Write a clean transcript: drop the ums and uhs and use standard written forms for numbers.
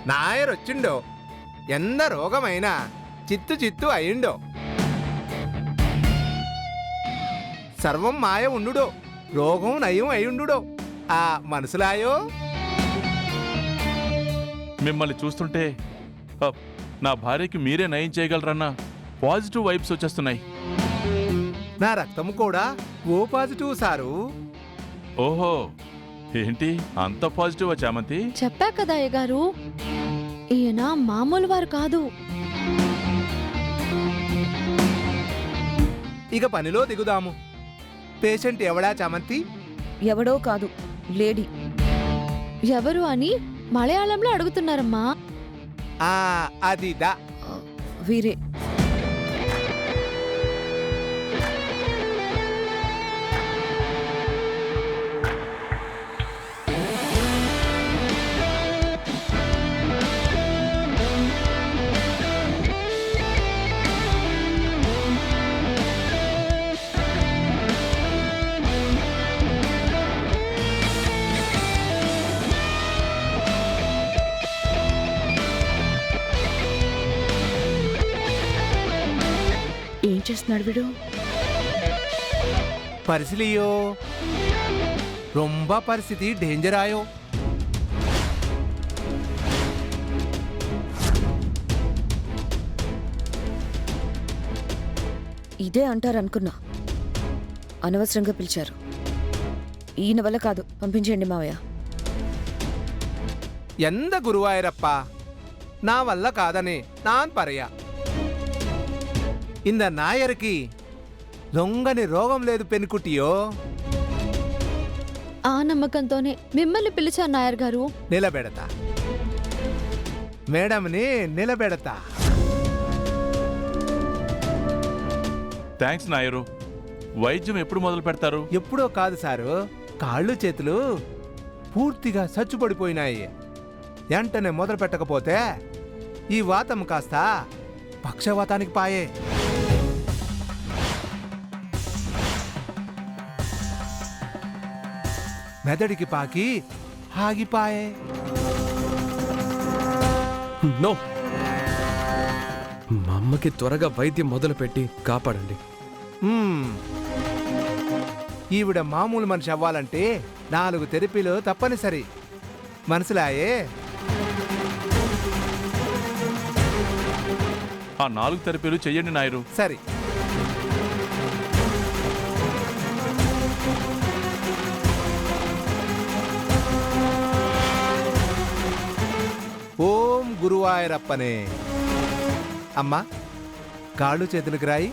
నాయరొచ్చిండో ఎంత రోగమైనా చిత్తు చిత్తు అయిండో సర్వం మాయ ఉండుడో రోగం నయం అయ్యుండుడో ఆ మనసులాయో. మిమ్మల్ని చూస్తుంటే నా భార్యకి మీరే నయం చేయగలరన్న పాజిటివ్ వైబ్స్ వచ్చేస్తున్నాయి. నా రక్తము కూడా ఓ పాజిటివ్ సారు. ఓహో, ఏంటి అంత పాజిటివ్ చామంతి? చెప్పా కదా అయ్యగారు, ఈయన మామూలు వారు కాదు. ఇక పనిలో దిగుదాము. పేషెంట్ ఎవడా చామంతి? ఎవడో కాదు, లేడీ. ఎవరు అని మలయాళంలో అడుగుతున్నారమ్మా. అదిదా వీరే. ఏం చేస్తున్నాడు వీడు? పరిసిలియో రొంబ పరిస్థితి డేంజరాయో. ఇదే అంటారనుకున్నా. అనవసరంగా పిలిచారు. ఈయన వల్ల కాదు, పంపించండి మావయ్య. ఎంత గురువాయరప్ప, నా వల్ల కాదని నాన్ పరయా. ఇంద నాయరికి లొంగని రోగం లేదు పెనుకుటియో. ఆ నమ్మకంతోనే మిమ్మల్ని పిలిచాను నాయర్ గారు. నిలబెడతా మేడంని, నిలబెడతా. థ్యాంక్స్ నాయరు. వైద్యం ఎప్పుడు మొదలు పెడతారు? ఎప్పుడో కాదు సారు, కాళ్ళు చేతులు పూర్తిగా చచ్చుపడిపోయినాయి. వెంటనే మొదలు పెట్టకపోతే ఈ వాతం కాస్త పక్షవాతానికి పాయే. మెదడికి పాకి ఆగిపాయే. నో, మా అమ్మకి త్వరగా వైద్యం మొదలుపెట్టి కాపాడండి. ఈవిడ మామూలు మనిషి అవ్వాలంటే 4 థెరపీలు తప్పనిసరి. మనసులాయే. ఆ 4 థెరపీలు చెయ్యండి నాయరు. సరే. ఓం గురువాయరప్పనే. అమ్మా, కాళ్ళు చేతులకు రాయి.